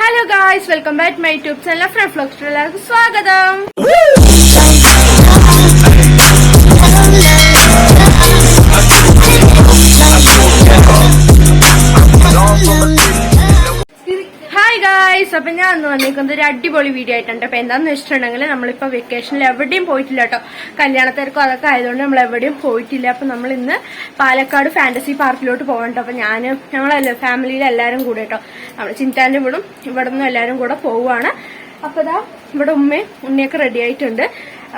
Hello guys, welcome back my YouTube channel friend vlogs. എല്ലാവർക്കും സ്വാഗതം. Hi guys, അപ്പൊ ഞാൻ അന്ന് വന്നിരിക്കുന്നത് ഒരു അടിപൊളി വീഡിയോ ആയിട്ടുണ്ട്. അപ്പൊ എന്താണെന്ന് വെച്ചിട്ടുണ്ടെങ്കിൽ നമ്മളിപ്പോ വെക്കേഷനിൽ എവിടെയും പോയിട്ടില്ല കേട്ടോ. കല്യാണത്തിനൊക്കെ അതൊക്കെ ആയതുകൊണ്ട് നമ്മൾ എവിടെയും പോയിട്ടില്ല. അപ്പൊ നമ്മൾ ഇന്ന് പാലക്കാട് ഫാന്റസി പാർക്കിലോട്ട് പോകണ്ടോ. അപ്പൊ ഞങ്ങളല്ല ഫാമിലിയിലെ എല്ലാവരും കൂടെ കേട്ടോ, നമ്മൾ ചിന്താന്റെ വീടും ഇവിടെ നിന്നും എല്ലാവരും കൂടെ പോവുകയാണ്. അപ്പൊ ഇതാ ഇവിടെ ഉമ്മയും ഉണ്ണിയൊക്കെ റെഡി ആയിട്ടുണ്ട്.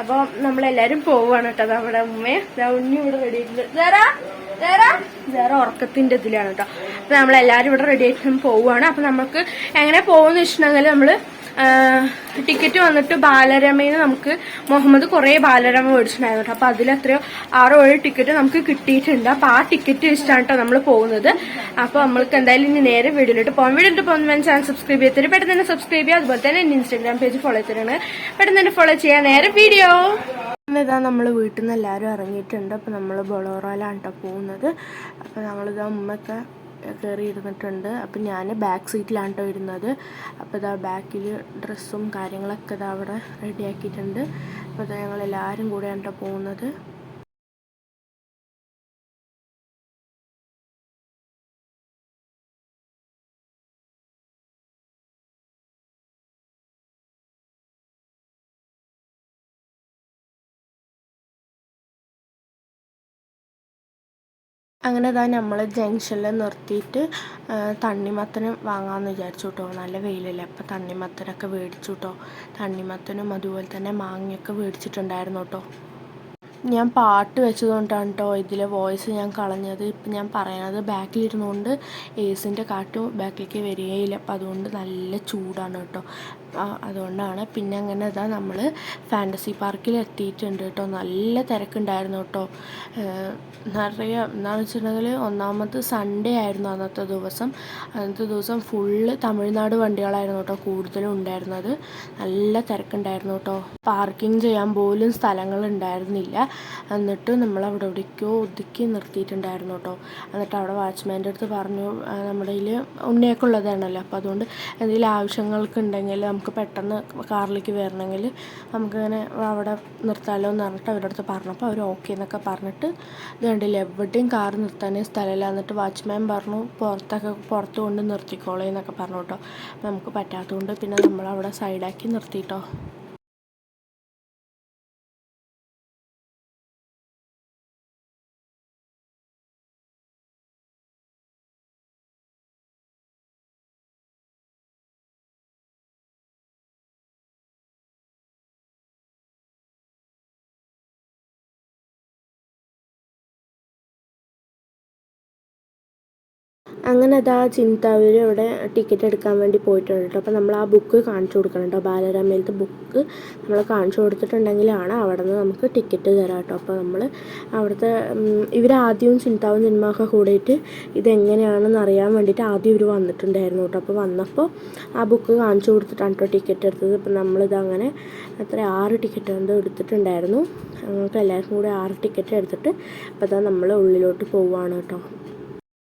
അപ്പൊ നമ്മളെല്ലാരും പോവുകയാണ് കേട്ടോ. നമ്മുടെ ഉമ്മയും ഉണ്ണി ഇവിടെ റെഡി ആയിട്ടുണ്ട്. വേറെ ഉറക്കത്തിന്റെ ഇതിലാണ് കേട്ടോ. അപ്പൊ നമ്മളെല്ലാരും ഇവിടെ റെഡി ആയിട്ട് പോവുകയാണ്. അപ്പൊ നമുക്ക് എങ്ങനെ പോകുന്ന വെച്ചിട്ടുണ്ടെങ്കിൽ നമ്മള് ടിക്കറ്റ് വന്നിട്ട് ബാലരമയിൽ നമുക്ക് മുഹമ്മദ് കുറെ ബാലരമ മേടിച്ചിട്ടുണ്ടായിരുന്നു കേട്ടോ. അപ്പൊ അതിലെത്രയോ 6-7 ടിക്കറ്റ് നമുക്ക് കിട്ടിയിട്ടുണ്ട്. അപ്പൊ ആ ടിക്കറ്റ് വെച്ചിട്ടാണ് കേട്ടോ നമ്മൾ പോകുന്നത്. അപ്പൊ നമ്മൾക്ക് എന്തായാലും ഇനി നേരെ വീഡിയോയിലോട്ട് പോകാം. വീഡിയോട്ട് പോകുന്ന ചാനൽ സബ്സ്ക്രൈബ് ചെയ്തിട്ട് പെട്ടെന്ന് തന്നെ സബ്സ്ക്രൈബ് ചെയ്യുക. അതുപോലെ തന്നെ എന്റെ ഇൻസ്റ്റാഗ്രാം പേജ് ഫോളോ ചെയ്തിട്ടാണ് പെട്ടെന്ന് തന്നെ ഫോളോ ചെയ്യാൻ. നേരെ വീഡിയോ ഇതാ നമ്മൾ വീട്ടിൽ നിന്ന് എല്ലാവരും ഇറങ്ങിയിട്ടുണ്ട്. അപ്പോൾ നമ്മൾ ബൊളോറയിലാണ് കേട്ടോ പോകുന്നത്. അപ്പോൾ നമ്മളിതാ ഉമ്മയൊക്കെ കയറി ഇരുന്നിട്ടുണ്ട്. അപ്പം ഞാൻ ബാക്ക് സീറ്റിലാണ് കേട്ടോ ഇരുന്നത്. അപ്പോൾ ഇതാ ബാക്കിൽ ഡ്രസ്സും കാര്യങ്ങളൊക്കെ ഇതാ അവിടെ റെഡിയാക്കിയിട്ടുണ്ട്. അപ്പോൾ ഇതാ ഞങ്ങളെല്ലാവരും കൂടെയാണ് കേട്ടോ പോകുന്നത്. അങ്ങനെ ഇതാ നമ്മൾ ജംഗ്ഷനിൽ നിർത്തിയിട്ട് തണ്ണിമത്തനും വാങ്ങാമെന്ന് വിചാരിച്ചു കേട്ടോ. നല്ല വെയിലല്ലേ, അപ്പോൾ തണ്ണിമത്തനൊക്കെ മേടിച്ചു കേട്ടോ. തണ്ണിമത്തനും അതുപോലെ തന്നെ മാങ്ങയൊക്കെ മേടിച്ചിട്ടുണ്ടായിരുന്നു കേട്ടോ. ഞാൻ പാട്ട് വെച്ചതുകൊണ്ടാണ് കേട്ടോ ഇതിലെ വോയിസ് ഞാൻ കളഞ്ഞത്. ഇപ്പം ഞാൻ പറയണത് ബാക്കിലിരുന്നുകൊണ്ട് ഏസിൻ്റെ കാറ്റും ബാക്കിലേക്ക് വരികയില്ല. അപ്പം അതുകൊണ്ട് നല്ല ചൂടാണ് കേട്ടോ. അതുകൊണ്ടാണ്. പിന്നെ അങ്ങനെ ഇതാ നമ്മൾ ഫാൻറ്റസി പാർക്കിൽ എത്തിയിട്ടുണ്ട് കേട്ടോ. നല്ല തിരക്കുണ്ടായിരുന്നു കേട്ടോ. നിറയെ എന്താണെന്ന് വെച്ചിട്ടുണ്ടെങ്കിൽ ഒന്നാമത് സൺഡേ ആയിരുന്നു അന്നത്തെ ദിവസം ഫുള്ള് തമിഴ്നാട് വണ്ടികളായിരുന്നു കേട്ടോ കൂടുതലും ഉണ്ടായിരുന്നത്. നല്ല തിരക്കുണ്ടായിരുന്നു കേട്ടോ. പാർക്കിംഗ് ചെയ്യാൻ പോലും സ്ഥലങ്ങൾ ഉണ്ടായിരുന്നില്ല. എന്നിട്ട് നമ്മളവിടെ എവിടേക്കോ ഒതുക്കി നിർത്തിയിട്ടുണ്ടായിരുന്നു കേട്ടോ. എന്നിട്ട് അവിടെ വാച്ച്മാൻ്റെ അടുത്ത് പറഞ്ഞു, നമ്മുടെ കയ്യിൽ ഉണ്ണിയൊക്കെ ഉള്ളതാണല്ലോ, അപ്പോൾ അതുകൊണ്ട് എന്തെങ്കിലും ആവശ്യങ്ങൾക്കുണ്ടെങ്കിൽ നമുക്ക് പെട്ടെന്ന് കാറിലേക്ക് വരണമെങ്കിൽ നമുക്കിങ്ങനെ അവിടെ നിർത്താമല്ലോ എന്ന് പറഞ്ഞിട്ട് അവരുടെ അടുത്ത് പറഞ്ഞപ്പോൾ അവർ ഓക്കെ എന്നൊക്കെ പറഞ്ഞിട്ട് ഇത് കണ്ടില്ല, എവിടെയും കാർ നിർത്താനേ സ്ഥലമില്ല. എന്നിട്ട് വാച്ച്മാൻ പറഞ്ഞു പുറത്ത് കൊണ്ട് നിർത്തിക്കോളേ എന്നൊക്കെ പറഞ്ഞു കേട്ടോ. നമുക്ക് പറ്റാത്തതുകൊണ്ട് പിന്നെ നമ്മളവിടെ സൈഡാക്കി നിർത്തിയിട്ടോ. അങ്ങനെ അതാ ചിന്താവർ ഇവിടെ ടിക്കറ്റ് എടുക്കാൻ വേണ്ടി പോയിട്ടുണ്ട് കേട്ടോ. അപ്പോൾ നമ്മൾ ആ ബുക്ക് കാണിച്ചു കൊടുക്കണം കേട്ടോ. ബാലരമയിലത്തെ ബുക്ക് നമ്മൾ കാണിച്ചു കൊടുത്തിട്ടുണ്ടെങ്കിലാണ് അവിടെ നിന്ന് നമുക്ക് ടിക്കറ്റ് തരാം കേട്ടോ. അപ്പോൾ നമ്മൾ അവിടുത്തെ ഇവരാദ്യവും ചിന്താവും സിനിമയൊക്കെ കൂടിയിട്ട് ഇതെങ്ങനെയാണെന്ന് അറിയാൻ വേണ്ടിയിട്ട് ആദ്യം ഇവർ വന്നിട്ടുണ്ടായിരുന്നു കേട്ടോ. അപ്പോൾ വന്നപ്പോൾ ആ ബുക്ക് കാണിച്ചു കൊടുത്തിട്ടാണ് കേട്ടോ ടിക്കറ്റ് എടുത്തത്. അപ്പോൾ നമ്മളിതങ്ങനെ 6 ടിക്കറ്റ് എന്തോ എടുത്തിട്ടുണ്ടായിരുന്നു. ഞങ്ങൾക്ക് എല്ലാവർക്കും കൂടി 6 ടിക്കറ്റ് എടുത്തിട്ട് അപ്പോൾ അതാ നമ്മൾ ഉള്ളിലോട്ട് പോവുകയാണ് കേട്ടോ.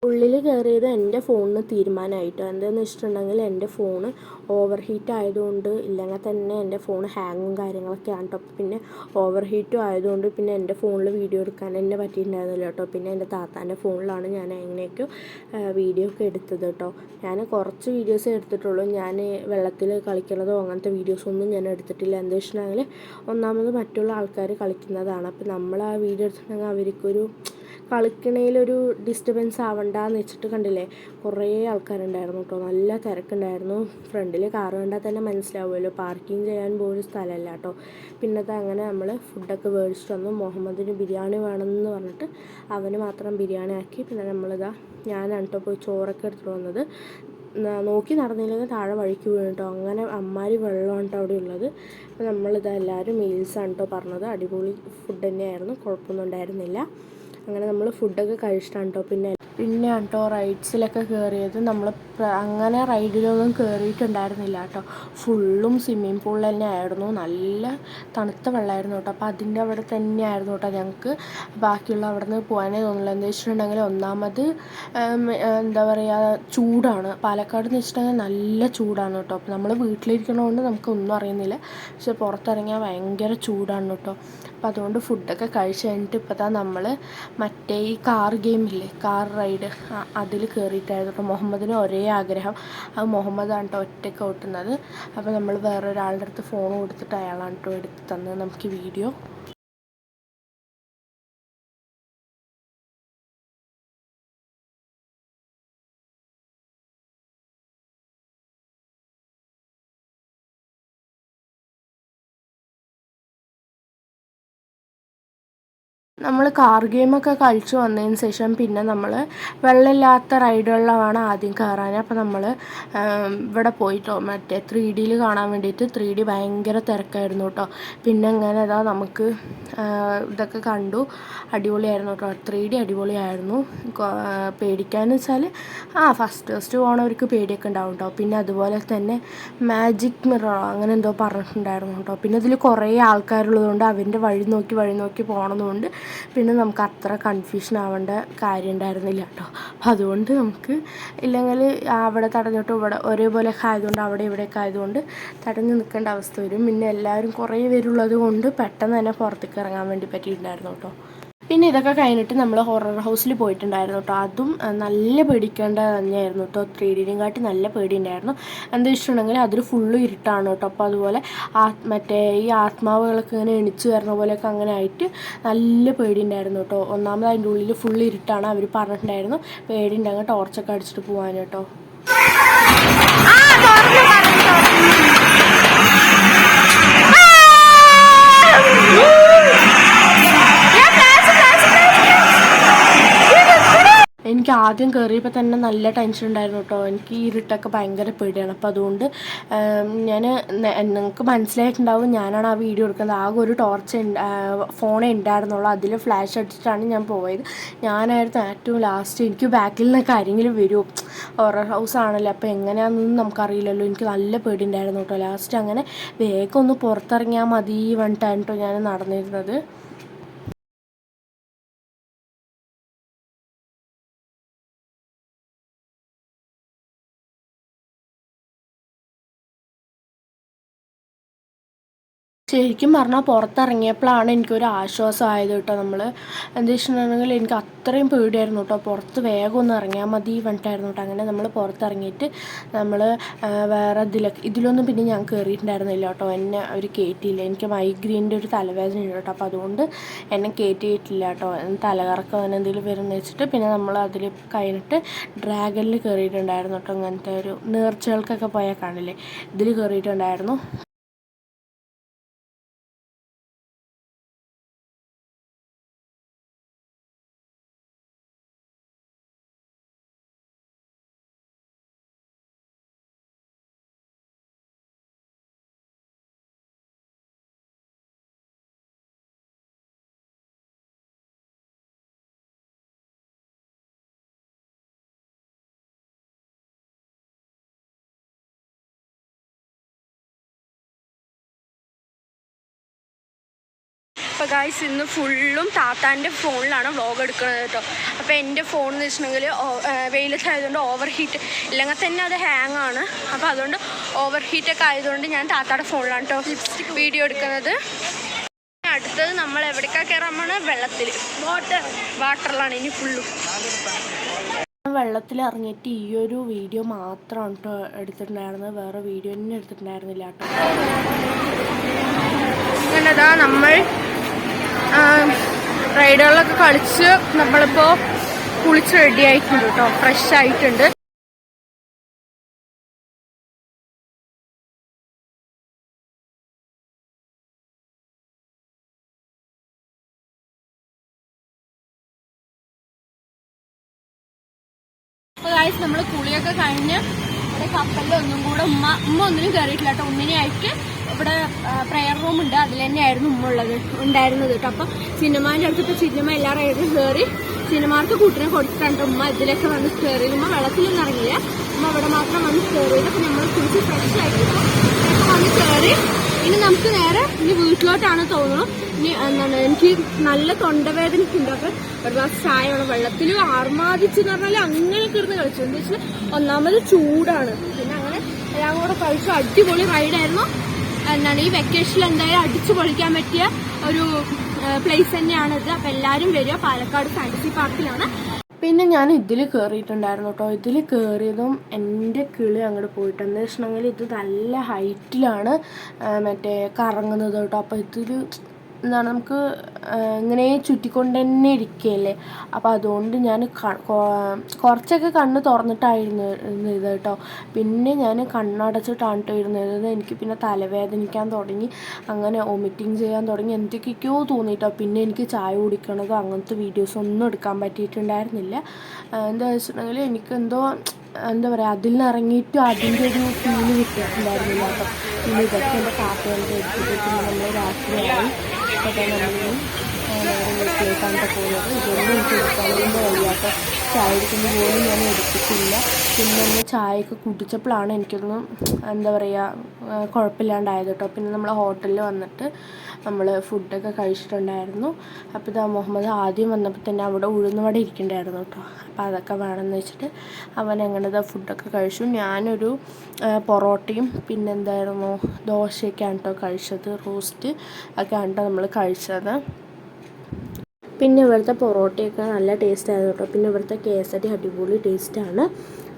ഉള്ളിൽ കയറിയത് എൻ്റെ ഫോണിന് തീരുമാനമായിട്ടോ. എന്താണെന്ന് വെച്ചിട്ടുണ്ടെങ്കിൽ എൻ്റെ ഫോണ് ഓവർ ഹീറ്റ് ആയതുകൊണ്ട്, ഇല്ലെങ്കിൽ തന്നെ എൻ്റെ ഫോൺ ഹാങ്ങും കാര്യങ്ങളൊക്കെയാണ് കേട്ടോ. പിന്നെ ഓവർ ഹീറ്റും ആയതുകൊണ്ട് പിന്നെ എൻ്റെ ഫോണിൽ വീഡിയോ എടുക്കാൻ എന്നെ പറ്റിയിട്ടുണ്ടായിരുന്നില്ല കേട്ടോ. പിന്നെ എൻ്റെ താത്താൻ്റെ ഫോണിലാണ് ഞാൻ എങ്ങനെയൊക്കെ വീഡിയോ ഒക്കെ എടുത്തത് കേട്ടോ. ഞാൻ കുറച്ച് വീഡിയോസേ എടുത്തിട്ടുള്ളൂ. ഞാൻ വെള്ളത്തിൽ കളിക്കുന്നതോ അങ്ങനത്തെ വീഡിയോസൊന്നും ഞാൻ എടുത്തിട്ടില്ല. എന്താ വെച്ചിട്ടുണ്ടെങ്കിൽ ഒന്നാമത് മറ്റുള്ള ആൾക്കാർ കളിക്കുന്നതാണ്. അപ്പോൾ നമ്മൾ ആ വീഡിയോ എടുത്തിട്ടുണ്ടെങ്കിൽ അവർക്കൊരു കളിക്കണേലൊരു ഡിസ്റ്റർബൻസ് ആവണ്ടെന്ന് വെച്ചിട്ട് കണ്ടില്ലേ, കുറേ ആൾക്കാരുണ്ടായിരുന്നു കേട്ടോ. നല്ല തിരക്കുണ്ടായിരുന്നു. ഫ്രണ്ടിൽ കാറ് കണ്ടാൽ തന്നെ മനസ്സിലാവുമല്ലോ, പാർക്കിംഗ് ചെയ്യാൻ പോലും സ്ഥലമല്ല കേട്ടോ. പിന്നത്തെ അങ്ങനെ നമ്മൾ ഫുഡൊക്കെ മേടിച്ചിട്ട് വന്നു. മുഹമ്മദിന് ബിരിയാണി വേണമെന്ന് പറഞ്ഞിട്ട് അവന് മാത്രം ബിരിയാണി ആക്കി. പിന്നെ ഞാനാണ് കേട്ടോ പോയി ചോറൊക്കെ എടുത്തിട്ട് വന്നത്. നോക്കി നടന്നില്ലെങ്കിൽ താഴെ വഴിക്ക് വീണു കേട്ടോ. അങ്ങനെ അമ്മാരി വെള്ളമാണ് കേട്ടോ അവിടെ ഉള്ളത്. അപ്പോൾ എല്ലാവരും മീൽസാണ് കേട്ടോ പറഞ്ഞത്. അടിപൊളി ഫുഡ് തന്നെയായിരുന്നു, കുഴപ്പമൊന്നും ഉണ്ടായിരുന്നില്ല. അങ്ങനെ നമ്മൾ ഫുഡൊക്കെ കഴിച്ചിട്ടാണ് കേട്ടോ പിന്നെ കേട്ടോ റൈഡ്സിലൊക്കെ കയറിയത്. നമ്മൾ അങ്ങനെ റൈഡിലൊന്നും കയറിയിട്ടുണ്ടായിരുന്നില്ല കേട്ടോ. ഫുള്ളും സ്വിമ്മിങ് പൂളിൽ തന്നെ ആയിരുന്നു. നല്ല തണുത്ത വെള്ളമായിരുന്നു കേട്ടോ. അപ്പോൾ അതിൻ്റെ അവിടെ തന്നെയായിരുന്നു കേട്ടോ ഞങ്ങൾക്ക്. ബാക്കിയുള്ള അവിടെ നിന്ന് പോകാനേ തോന്നില്ല. എന്താ വെച്ചിട്ടുണ്ടെങ്കിൽ ഒന്നാമത് എന്താ പറയുക, ചൂടാണ്. പാലക്കാട് എന്ന് വെച്ചിട്ടുണ്ടെങ്കിൽ നല്ല ചൂടാണ് കേട്ടോ. അപ്പോൾ നമ്മൾ വീട്ടിലിരിക്കണതുകൊണ്ട് നമുക്കൊന്നും അറിയുന്നില്ല. പക്ഷെ പുറത്തിറങ്ങിയാൽ ഭയങ്കര ചൂടാണ് കേട്ടോ. അപ്പോൾ അതുകൊണ്ട് ഫുഡൊക്കെ കഴിച്ച് കഴിഞ്ഞിട്ട് ഇപ്പോൾ തന്നെ നമ്മൾ മറ്റേ ഈ കാർ ഗെയിമില്ലേ, കാർ റൈഡ്, അതിൽ കയറിയിട്ടായിരുന്നു കേട്ടോ. മുഹമ്മദിന് ഒരേ ആഗ്രഹം. അത് മുഹമ്മദാണ് കേട്ടോ ഒറ്റയ്ക്ക് ഓട്ടുന്നത്. അപ്പോൾ നമ്മൾ വേറൊരാളുടെ അടുത്ത് ഫോൺ കൊടുത്തിട്ട് അയാളാണ് കേട്ടോ എടുത്ത് തന്നത് നമുക്ക് വീഡിയോ. നമ്മൾ കാർ ഗെയിമൊക്കെ കളിച്ച് വന്നതിന് ശേഷം പിന്നെ നമ്മൾ വെള്ളമില്ലാത്ത റൈഡുകളിലാണ് ആദ്യം കയറാൻ. അപ്പോൾ നമ്മൾ ഇവിടെ പോയിട്ടോ മറ്റേ 3Dയിൽ കാണാൻ വേണ്ടിയിട്ട്. 3D ഭയങ്കര തിരക്കായിരുന്നു കേട്ടോ. പിന്നെ അങ്ങനെ അതാ നമുക്ക് ഇതൊക്കെ കണ്ടു. അടിപൊളിയായിരുന്നു കേട്ടോ. 3D അടിപൊളിയായിരുന്നു. പേടിക്കാന്ന് വെച്ചാൽ ഫസ്റ്റ് പോകണവർക്ക് പേടിയൊക്കെ ഉണ്ടാവും കേട്ടോ. പിന്നെ അതുപോലെ തന്നെ മാജിക് മിററോ അങ്ങനെ എന്തോ പറഞ്ഞിട്ടുണ്ടായിരുന്നു കേട്ടോ. പിന്നെ ഇതിൽ കുറേ ആൾക്കാരുള്ളതുകൊണ്ട് അവൻ്റെ വഴി നോക്കി പോകണതുകൊണ്ട് പിന്നെ നമുക്ക് അത്ര കൺഫ്യൂഷൻ ആവേണ്ട കാര്യം ഉണ്ടായിരുന്നില്ല കേട്ടോ. അപ്പം അതുകൊണ്ട് നമുക്ക് ഇല്ലെങ്കിൽ അവിടെ തടഞ്ഞിട്ട് ഇവിടെ ഒരേപോലെയൊക്കെ ആയതുകൊണ്ട് അവിടെ ഇവിടെയൊക്കെ ആയതുകൊണ്ട് തടഞ്ഞു നിൽക്കേണ്ട അവസ്ഥ വരും. പിന്നെ എല്ലാവരും കുറേ പേരുള്ളത് കൊണ്ട് പെട്ടെന്ന് തന്നെ പുറത്തേക്ക് ഇറങ്ങാൻ വേണ്ടി പറ്റിയിട്ടുണ്ടായിരുന്നു കേട്ടോ. പിന്നെ ഇതൊക്കെ കഴിഞ്ഞിട്ട് നമ്മൾ ഹൊറർ ഹൗസിൽ പോയിട്ടുണ്ടായിരുന്നു കേട്ടോ. അതും നല്ല പേടിക്കേണ്ടത് തന്നെയായിരുന്നു കേട്ടോ. 3Dനെയും കാട്ടി നല്ല പേടി ഉണ്ടായിരുന്നു. എന്താ വെച്ചിട്ടുണ്ടെങ്കിൽ അതിൽ ഫുള്ള് ഇരുട്ടാണ് കേട്ടോ. അപ്പോൾ അതുപോലെ മറ്റേ ഈ ആത്മാവുകളൊക്കെ ഇങ്ങനെ എണിച്ച് വരുന്ന പോലെയൊക്കെ അങ്ങനെ ആയിട്ട് നല്ല പേടി ഉണ്ടായിരുന്നു കേട്ടോ. ഒന്നാമത് അതിൻ്റെ ഉള്ളിൽ ഫുള്ള് ഇരുട്ടാണ്. അവർ പറഞ്ഞിട്ടുണ്ടായിരുന്നു പേടി ഉണ്ടെങ്കിൽ ടോർച്ചൊക്കെ അടിച്ചിട്ട് പോകാൻ കേട്ടോ. എനിക്ക് ആദ്യം കയറിയപ്പോൾ തന്നെ നല്ല ടെൻഷൻ ഉണ്ടായിരുന്നു കേട്ടോ. എനിക്ക് ഈ ഇരുട്ടൊക്കെ ഭയങ്കര പേടിയാണ്. അപ്പോൾ അതുകൊണ്ട് നിങ്ങൾക്ക് മനസ്സിലായിട്ടുണ്ടാവും ഞാനാണ് ആ വീഡിയോ എടുക്കുന്നത്. ആകെ ഒരു ടോർച്ച് ഫോണേ ഉണ്ടായിരുന്നുള്ളൂ. അതിൽ ഫ്ലാഷ് അടിച്ചിട്ടാണ് ഞാൻ പോയത്. ഞാനായിരുന്നു ഏറ്റവും ലാസ്റ്റ്. എനിക്ക് ബാക്കിൽ നിന്നൊക്കെ ആരെങ്കിലും വരുമോ, ഹൊറർ ഹൗസ് ആണല്ലോ, അപ്പോൾ എങ്ങനെയാണെന്നൊന്നും നമുക്കറിയില്ലല്ലോ. എനിക്ക് നല്ല പേടി ഉണ്ടായിരുന്നു കേട്ടോ. ലാസ്റ്റ് അങ്ങനെ വേഗം ഒന്ന് പുറത്തിറങ്ങിയാൽ മതി പറഞ്ഞിട്ടാണ് കേട്ടോ ഞാൻ നടന്നിരുന്നത്. ശരിക്കും പറഞ്ഞാൽ പുറത്തിറങ്ങിയപ്പോഴാണ് എനിക്കൊരു ആശ്വാസമായത് കേട്ടോ. നമ്മൾ എന്താ വെച്ചിട്ടുണ്ടെങ്കിൽ എനിക്ക് അത്രയും പേടിയായിരുന്നു കേട്ടോ. പുറത്ത് വേഗം ഒന്ന് ഇറങ്ങിയാൽ മതി പറഞ്ഞിട്ടായിരുന്നു കേട്ടോ. അങ്ങനെ നമ്മൾ പുറത്തിറങ്ങിയിട്ട് നമ്മൾ വേറെ ഇതിലൊന്നും പിന്നെ ഞാൻ കയറിയിട്ടുണ്ടായിരുന്നില്ല കേട്ടോ. എന്നെ അവർ കയറ്റിയില്ല. എനിക്ക് മൈഗ്രെയിൻ്റെ ഒരു തലവേദന ഉണ്ട് കേട്ടോ. അപ്പോൾ അതുകൊണ്ട് എന്നെ കയറ്റിയിട്ടില്ല കേട്ടോ. തലകറക്കം അങ്ങനെ എന്തെങ്കിലും വരുമെന്ന് വെച്ചിട്ട് പിന്നെ നമ്മൾ അതിൽ കഴിഞ്ഞിട്ട് ഡ്രാഗണിൽ കയറിയിട്ടുണ്ടായിരുന്നു കേട്ടോ. അങ്ങനത്തെ ഒരു നേർച്ചകൾക്കൊക്കെ പോയാൽ കാണില്ലേ, ഇതിൽ കയറിയിട്ടുണ്ടായിരുന്നു. അപ്പോൾ ഗായ്സ് ഇന്ന് ഫുള്ളും താത്താൻ്റെ ഫോണിലാണ് വ്ളോഗ് എടുക്കുന്നത് കേട്ടോ. അപ്പോൾ എൻ്റെ ഫോൺ എന്ന് വെച്ചിട്ടുണ്ടെങ്കിൽ വെയിലൊക്കെ ആയതുകൊണ്ട് ഓവർ ഹീറ്റ് ഇല്ലെങ്കിൽ തന്നെ അത് ഹാങ് ആണ്. അപ്പോൾ അതുകൊണ്ട് ഓവർ ഹീറ്റൊക്കെ ആയതുകൊണ്ട് ഞാൻ താത്തായുടെ ഫോണിലാണ് കേട്ടോ വീഡിയോ എടുക്കുന്നത്. അടുത്തത് നമ്മൾ എവിടേക്കാണ് കയറാൻ പോണ, വെള്ളത്തിൽ വാട്ടറിലാണ് ഇനി ഫുള്ളും. വെള്ളത്തിൽ ഇറങ്ങിയിട്ട് ഈ ഒരു വീഡിയോ മാത്രമാണ് കേട്ടോ എടുത്തിട്ടുണ്ടായിരുന്നത്. വേറെ വീഡിയോ തന്നെ എടുത്തിട്ടുണ്ടായിരുന്നില്ല കേട്ടോ. അങ്ങനെതാ നമ്മൾ റൈഡുകളിലൊക്കെ കളിച്ച് നമ്മളിപ്പോൾ കുളിച്ച് റെഡി ആയിട്ടുണ്ട് കേട്ടോ. ഫ്രഷ് ആയിട്ടുണ്ട്. അപ്പോൾ ഗായ്സ് നമ്മൾ കുളിയൊക്കെ കഴിഞ്ഞ് ഇവിടെ കപ്പലിൽ ഒന്നും കൂടെ ഉമ്മ ഒന്നിനും കയറിയിട്ടില്ല കേട്ടോ. ഉമ്മിനെയായിട്ട് ഇവിടെ പ്രെയർ റൂം ഉണ്ട്, അതിൽ തന്നെയായിരുന്നു ഉമ്മ ഉണ്ടായിരുന്നത് കേട്ടോ. അപ്പം സിനിമാൻ്റെ അടുത്ത് ഇപ്പോൾ സിനിമ എല്ലാ റൈഡും കയറി സിനിമാർക്ക് കൂട്ടിനെ കൊടുത്തിട്ടുണ്ട് ഉമ്മ ഇതിലൊക്കെ വന്ന് കയറി. ഉമ്മ വെള്ളത്തിലൊന്നും ഇറങ്ങില്ല, ഉമ്മ അമ്മ അവിടെ മാത്രം വന്ന് കയറിയത്. അപ്പം നമ്മൾ കുറിച്ച് ഫ്രഷ് ആയിട്ട് വന്ന് കയറി. ഇനി നമുക്ക് നേരെ ഇനി വീട്ടിലോട്ടാണ് തോന്നുന്നു. ഇനി എന്താണ് എനിക്ക് നല്ല തൊണ്ടവേദനയ്ക്കുണ്ട്. അപ്പം ഒരു ഗ്ലാസ് ചായയുള്ള വെള്ളത്തിൽ ആർമാദിച്ചെന്ന് പറഞ്ഞാൽ അങ്ങനെ കിടന്ന് കളിച്ചു. എന്താ വെച്ചാൽ ഒന്നാമത് ചൂടാണ്. പിന്നെ അങ്ങനെ എല്ലാം കൂടെ കഴിച്ചു. അടിപൊളി റൈഡായിരുന്നു. എന്താണ് ഈ വെക്കേഷനിൽ എന്തായാലും അടിച്ചു പൊളിക്കാൻ പറ്റിയ ഒരു പ്ലേസ് തന്നെയാണിത്. അപ്പം എല്ലാവരും വരിക. പാലക്കാട് ഫാന്റസി പാർക്കിലാണ്. പിന്നെ ഞാൻ ഇതിൽ കയറിയിട്ടുണ്ടായിരുന്നു കേട്ടോ. ഇതിൽ കയറിയതും എൻ്റെ കിളി അങ്ങോട്ട് പോയിട്ട് എന്താ വെച്ചിട്ടുണ്ടെങ്കിൽ ഇത് നല്ല ഹൈറ്റിലാണ് മറ്റേ കറങ്ങുന്നത് കേട്ടോ. അപ്പോൾ ഇതിൽ എന്താണ് നമുക്ക് ഇങ്ങനെ ചുറ്റിക്കൊണ്ട് തന്നെ ഇരിക്കുകയല്ലേ. അപ്പോൾ അതുകൊണ്ട് ഞാൻ കുറച്ചൊക്കെ കണ്ണ് തുറന്നിട്ടായിരുന്നു ഇരുന്നത് കേട്ടോ. പിന്നെ ഞാൻ കണ്ണടച്ചിട്ടാണ് കേട്ടോ ഇരുന്നത്. എനിക്ക് പിന്നെ തലവേദനിക്കാൻ തുടങ്ങി, അങ്ങനെ വൊമിറ്റിങ് ചെയ്യാൻ തുടങ്ങി, എന്തൊക്കെയൊക്കെയോ തോന്നിയിട്ടോ. പിന്നെ എനിക്ക് ചായ കുടിക്കണതോ അങ്ങനത്തെ വീഡിയോസ് ഒന്നും എടുക്കാൻ പറ്റിയിട്ടുണ്ടായിരുന്നില്ല. എന്താ വെച്ചിട്ടുണ്ടെങ്കിൽ എനിക്കെന്തോ എന്താ പറയുക, അതിൽ നിന്ന് ഇറങ്ങിയിട്ടും അതിൻ്റെ ഒരു ഫീല് കിട്ടിയിട്ടുണ്ടായിരുന്നില്ല കേട്ടോ. പിന്നെ ഇതൊക്കെ എൻ്റെ കാക്കകളുടെ എടുത്തിട്ട് പിന്നെ നമ്മൾ രാത്രിയായി. അപ്പോൾ നമ്മളും വീട്ടിലേക്കാണ് പോകുന്നത്. ഇതൊന്നും എനിക്ക് എടുക്കാനൊന്നും വയ്യാട്ടോ. ചായ എടുക്കുന്ന പോലും ഞാൻ എടുത്തിട്ടില്ല. പിന്നെ ഒന്ന് ചായയൊക്കെ കുടിച്ചപ്പോഴാണ് എനിക്കൊന്നും എന്താ പറയുക കുഴപ്പമില്ലാണ്ടായത് കേട്ടോ. പിന്നെ നമ്മൾ ഹോട്ടലിൽ വന്നിട്ട് നമ്മൾ ഫുഡൊക്കെ കഴിച്ചിട്ടുണ്ടായിരുന്നു. അപ്പോൾ ഇതാ മുഹമ്മദ് ആദ്യം വന്നപ്പോൾ തന്നെ അവിടെ ഉഴുന്നുവട ഇരിക്കണ്ടായിരുന്നു കേട്ടോ. അപ്പോൾ അതൊക്കെ വേണമെന്ന് വെച്ചിട്ട് അവൻ അങ്ങനെ ഫുഡൊക്കെ കഴിച്ചു. ഞാനൊരു പൊറോട്ടയും പിന്നെന്തായിരുന്നു ദോശയൊക്കെയാണ് കേട്ടോ കഴിച്ചത്. റോസ്റ്റ് ഒക്കെയാണ് കേട്ടോ നമ്മൾ കഴിച്ചത്. പിന്നെ ഇവിടുത്തെ പൊറോട്ടയൊക്കെ നല്ല ടേസ്റ്റായിരുന്നു കേട്ടോ. പിന്നെ ഇവിടുത്തെ കേസരി അടിപൊളി ടേസ്റ്റാണ്.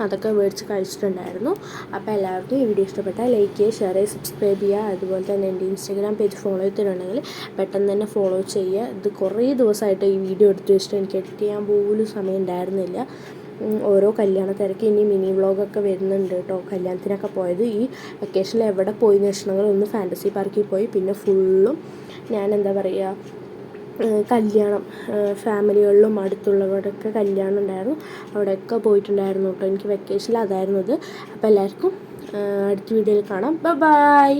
അതൊക്കെ മേടിച്ച് കഴിച്ചിട്ടുണ്ടായിരുന്നു. അപ്പോൾ എല്ലാവർക്കും ഈ വീഡിയോ ഇഷ്ടപ്പെട്ടാൽ ലൈക്ക് ചെയ്യുക, ഷെയർ ചെയ്യുക, സബ്സ്ക്രൈബ് ചെയ്യുക. അതുപോലെ തന്നെ എൻ്റെ ഇൻസ്റ്റാഗ്രാം പേജ് ഫോളോ ചെയ്തിട്ടുണ്ടെങ്കിൽ പെട്ടെന്ന് തന്നെ ഫോളോ ചെയ്യുക. ഇത് കുറേ ദിവസമായിട്ട് ഈ വീഡിയോ എടുത്ത് വെച്ചിട്ട് എനിക്ക് എഡിറ്റ് ചെയ്യാൻ പോലും സമയം ഉണ്ടായിരുന്നില്ല. ഓരോ കല്യാണ തിരക്ക്. ഇനി മിനി വ്ളോഗൊക്കെ വരുന്നുണ്ട് കേട്ടോ. കല്യാണത്തിനൊക്കെ പോയത് ഈ വെക്കേഷനിൽ എവിടെ പോയി എന്ന് വെച്ചിട്ടുണ്ടെങ്കിൽ ഒന്ന് ഫാൻറ്റസി പാർക്കിൽ പോയി. പിന്നെ ഫുള്ളും ഞാൻ എന്താ പറയുക കല്യാണം ഫാമിലികളിലും അടുത്തുള്ളവരുടെയൊക്കെ കല്യാണം ഉണ്ടായിരുന്നു. അവിടെയൊക്കെ പോയിട്ടുണ്ടായിരുന്നു കേട്ടോ. എനിക്ക് വെക്കേഷനിൽ അതായിരുന്നു ഇത്. അപ്പോൾ എല്ലാവർക്കും അടുത്ത വീഡിയോയിൽ കാണാം. ബൈ.